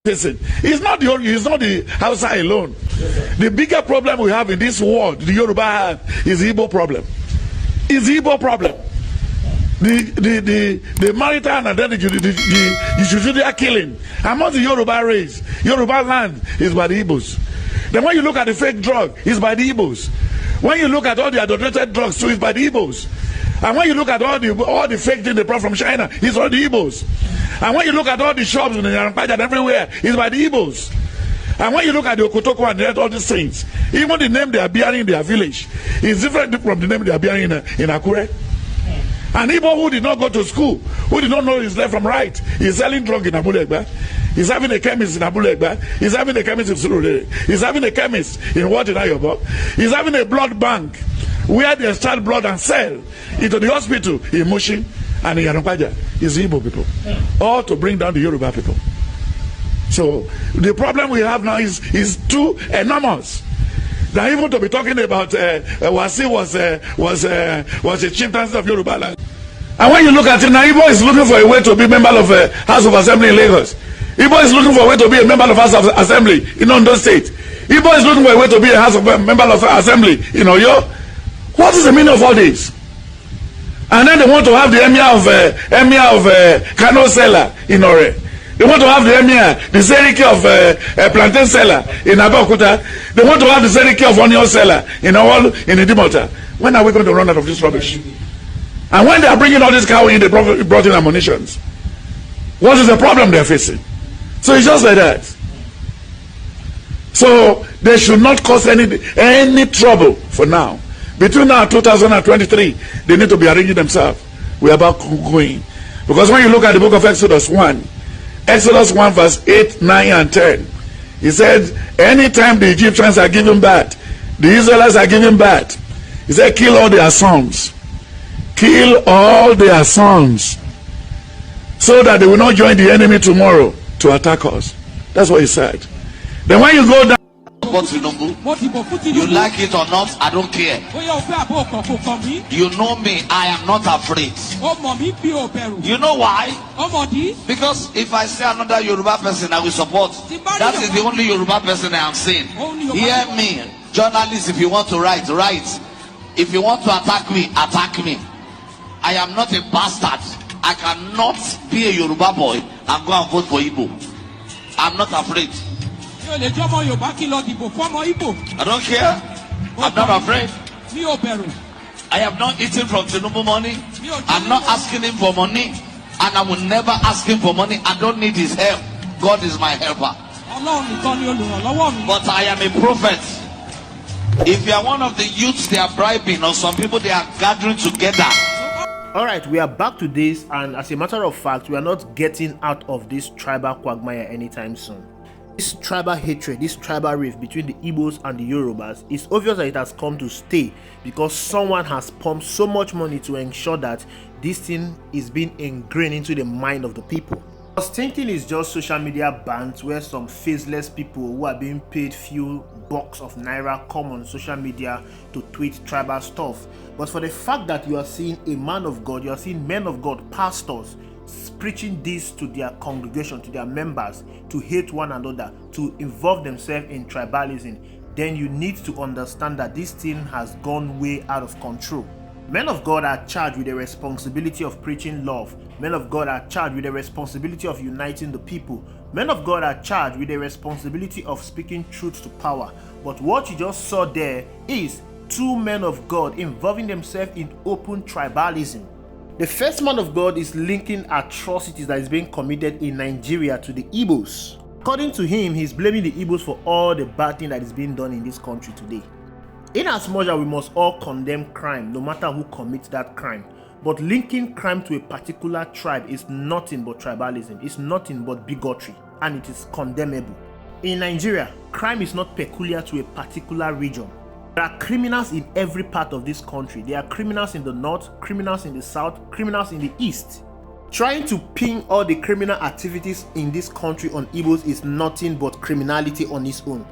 It's not the Hausa alone. The bigger problem we have in this world, the Yoruba have, is the Igbo problem. It's the Igbo problem. The maritime and then the judicial killing among the Yoruba race, Yoruba land is by the Igbos. Then when you look at the fake drug, it's by the Igbos. When you look at all the adulterated drugs, too, it's by the Igbos. And when you look at all the fake things they brought from China, it's all the Igbos. And when you look at all the shops in the Yarampaja and everywhere, it's by the Igbos. And when you look at the Okotoko and all these things, even the name they are bearing in their village is different from the name they are bearing in Akure. And Igbo who did not go to school, who did not know his left from right, is selling drug in Abulegba. He's having a chemist in Abulegba. He's having a chemist in Surulere. He's having a chemist in Ayobo. He's having a blood bank where they start blood and sell into the hospital in Mushin and in Yarampaja. Is Igbo people. All to bring down the Yoruba people. So the problem we have now is too enormous. Now even to be talking about Wasi was a chieftain of Yoruba land. And when you look at it now, Igbo is looking for a way to be member of House of Assembly in Lagos. Igbo is looking for a way to be a member of House of Assembly in Ondo State. Igbo is looking for a way to be a member of Assembly in Oyo. What is the meaning of all this? And then they want to have the emir of Kano seller in Ore. They want to have the emir, the Seriki of plantain seller in Abeokuta. They want to have the Seriki of onion seller in Idimota. When are we going to run out of this rubbish? And when they are bringing all this cow in, they brought in ammunitions. What is the problem they're facing? So it's just like that. So they should not cause any trouble for now. Between now and 2023, they need to be arranging themselves. We are about going. Because when you look at the book of Exodus 1 verse 8, 9, and 10, he said, anytime the Egyptians are giving birth, the Israelites are giving birth, he said, kill all their sons. Kill all their sons. So that they will not join the enemy tomorrow to attack us. That's what he said. Then when you go down, you like it or not, I don't care. You know me, I am not afraid. You know why? Because if I say another Yoruba person I will support, that is the only Yoruba person I am saying. Hear me, journalists, if you want to write. If you want to attack me, attack me. I am not a bastard. I cannot be a Yoruba boy and go and vote for Igbo. I'm not afraid. I don't care. I'm not afraid. I have not eaten from Tinubu money. I'm not asking him for money. And I will never ask him for money. I don't need his help. God is my helper. But I am a prophet. If you are one of the youths they are bribing, or some people they are gathering together. Alright, we are back to this, and as a matter of fact, we are not getting out of this tribal quagmire anytime soon. This tribal hatred, this tribal rift between the Igbos and the Yorubas, is obvious that it has come to stay because someone has pumped so much money to ensure that this thing is being ingrained into the mind of the people. Because thinking is just social media bans where some faceless people who are being paid few bucks of naira come on social media to tweet tribal stuff. But for the fact that you are seeing a man of God, you are seeing men of God, pastors, preaching this to their congregation, to their members, to hate one another, to involve themselves in tribalism, then you need to understand that this thing has gone way out of control. Men of God are charged with the responsibility of preaching love. Men of God are charged with the responsibility of uniting the people. Men of God are charged with the responsibility of speaking truth to power. But what you just saw there is two men of God involving themselves in open tribalism. The first man of God is linking atrocities that is being committed in Nigeria to the Igbos. According to him, he's blaming the Igbos for all the bad thing that is being done in this country today. In as much as we must all condemn crime, no matter who commits that crime, but linking crime to a particular tribe is nothing but tribalism, it's nothing but bigotry, and it is condemnable. In Nigeria, crime is not peculiar to a particular region. There are criminals in every part of this country. There are criminals in the north, criminals in the south, criminals in the east. Trying to pin all the criminal activities in this country on Igbos is nothing but criminality on its own.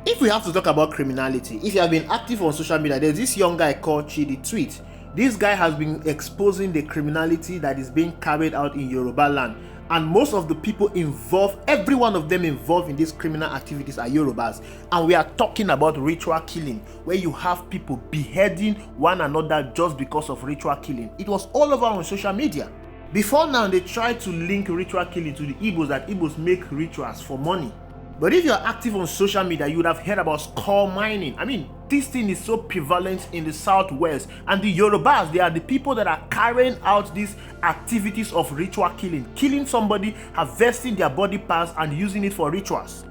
If we have to talk about criminality, if you have been active on social media, there's this young guy called Chidi Tweet. This guy has been exposing the criminality that is being carried out in Yoruba land. And most of the people involved, every one of them involved in these criminal activities are Yorubas. And we are talking about ritual killing, where you have people beheading one another just because of ritual killing. It was all over on social media. Before now, they tried to link ritual killing to the Igbos, that Igbos make rituals for money. But if you're active on social media, you would have heard about skull mining. I mean, this thing is so prevalent in the southwest. And the Yorubas, they are the people that are carrying out these activities of ritual killing somebody, harvesting their body parts and using it for rituals.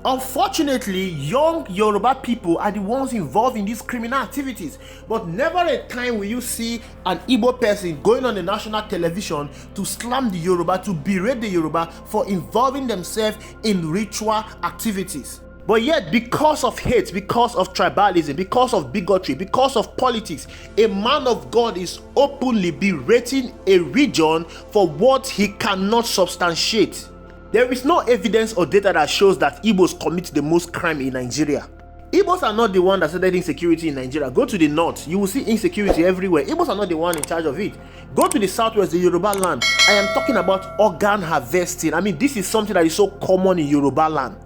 Unfortunately, young Yoruba people are the ones involved in these criminal activities. But never a time will you see an Igbo person going on the national television to slam the Yoruba, to berate the Yoruba for involving themselves in ritual activities. But yet, because of hate, because of tribalism, because of bigotry, because of politics, a man of God is openly berating a region for what he cannot substantiate. There is no evidence or data that shows that Igbos commit the most crime in Nigeria. Igbos are not the one that started insecurity in Nigeria. Go to the north, you will see insecurity everywhere. Igbos are not the one in charge of it. Go to the southwest, the Yoruba land. I am talking about organ harvesting. I mean, this is something that is so common in Yoruba land.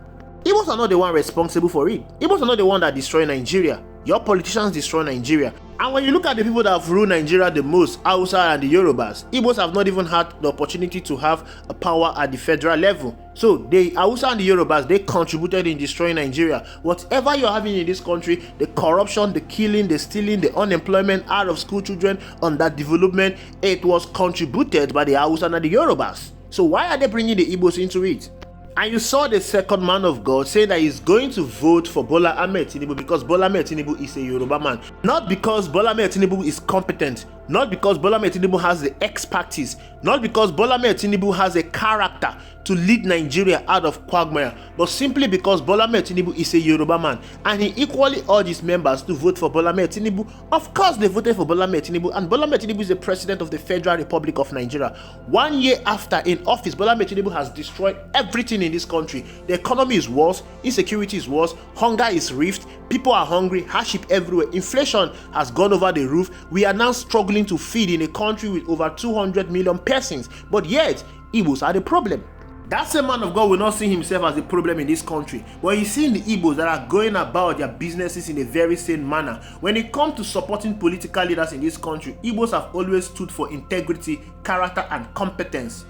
Igbos are not the one responsible for it. Igbos are not the one that destroy Nigeria. Your politicians destroy Nigeria. And when you look at the people that have ruled Nigeria the most, Hausa and the Yorubas, Igbos have not even had the opportunity to have a power at the federal level. So the Hausa and the Yorubas, they contributed in destroying Nigeria. Whatever you're having in this country, the corruption, the killing, the stealing, the unemployment, out of school children, underdevelopment, it was contributed by the Hausa and the Yorubas. So why are they bringing the Igbos into it? And you saw the second man of God saying that he's going to vote for Bola Ahmed Tinubu because Bola Ahmed Tinubu is a Yoruba man. Not because Bola Ahmed Tinubu is competent, not because Bola Ahmed Tinubu has the expertise, not because Bola Ahmed Tinubu has a character to lead Nigeria out of quagmire, but simply because Bola Ahmed Tinubu is a Yoruba man, and he equally urged his members to vote for Bola Ahmed Tinubu. Of course they voted for Bola Ahmed Tinubu, and Bola Ahmed Tinubu is the president of the Federal Republic of Nigeria. 1 year after in office, Bola Ahmed Tinubu has destroyed everything in this country. The economy is worse, insecurity is worse, hunger is rift, people are hungry, hardship everywhere, inflation has gone over the roof. We are now struggling to feed in a country with over 200 million persons, but yet Igbos are the problem. That same man of God will not see himself as a problem in this country, but he's seeing the Igbos that are going about their businesses in a very same manner. When it comes to supporting political leaders in this country, Igbos have always stood for integrity, character, and competence.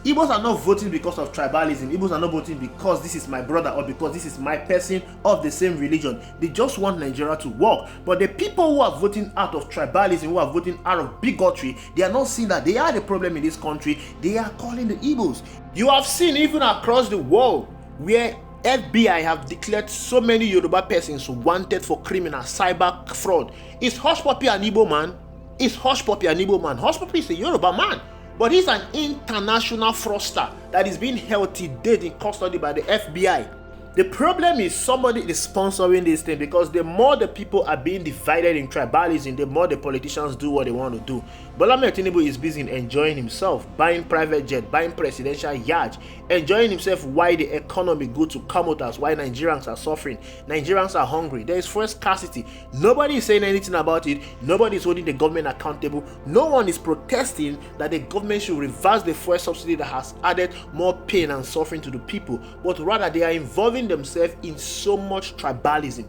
Igbos are not voting because of tribalism. Igbos are not voting because this is my brother or because this is my person of the same religion. They just want Nigeria to work. But the people who are voting out of tribalism, who are voting out of bigotry, they are not seeing that they are the problem in this country. They are calling the Igbos. You have seen even across the world where FBI have declared so many Yoruba persons wanted for criminal cyber fraud. Is Hush Puppy an Igbo man? Is Hush Puppy an Igbo man? Hush Puppy is a Yoruba man. But he's an international fraudster that is being held till date in custody by the FBI. The problem is somebody is sponsoring this thing, because the more the people are being divided in tribalism, the more the politicians do what they want to do. Bola Ahmed Tinubu is busy enjoying himself, buying private jet, buying presidential yacht, enjoying himself while the economy go to comatose, while Nigerians are suffering. Nigerians are hungry. There is fuel scarcity. Nobody is saying anything about it. Nobody is holding the government accountable. No one is protesting that the government should reverse the fuel subsidy that has added more pain and suffering to the people, but rather they are involving themselves in so much tribalism.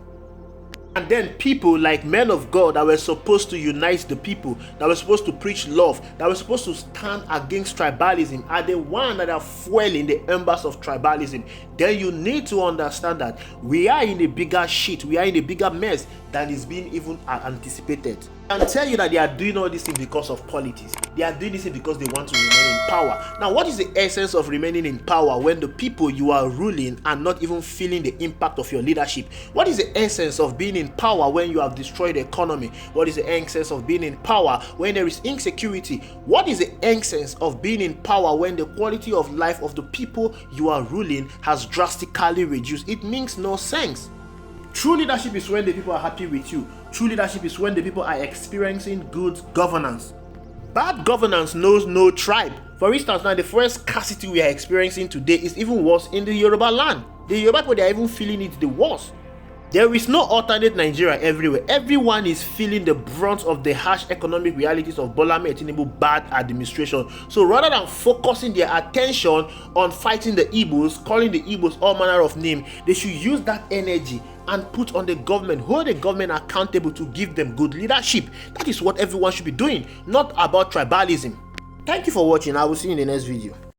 And then people like men of God that were supposed to unite the people, that were supposed to preach love, that were supposed to stand against tribalism, are the ones that are fueling the embers of tribalism. Then you need to understand that we are in a bigger shit, we are in a bigger mess than is being even anticipated. And tell you that they are doing all these things because of politics. They are doing this thing because they want to remain in power. Now, what is the essence of remaining in power when the people you are ruling are not even feeling the impact of your leadership? What is the essence of being in power when you have destroyed the economy? What is the essence of being in power when there is insecurity? What is the essence of being in power when the quality of life of the people you are ruling has drastically reduced? It makes no sense. True leadership is when the people are happy with you. True leadership is when the people are experiencing good governance. Bad governance knows no tribe. For instance, now the first scarcity we are experiencing today is even worse in the Yoruba land. The Yoruba people, they are even feeling it the worst. There is no alternate Nigeria everywhere. Everyone is feeling the brunt of the harsh economic realities of Bola Ahmed Tinubu's bad administration. So rather than focusing their attention on fighting the Igbos, calling the Igbos all manner of names, they should use that energy and put on the government, hold the government accountable to give them good leadership. That is what everyone should be doing, not about tribalism. Thank you for watching. I will see you in the next video.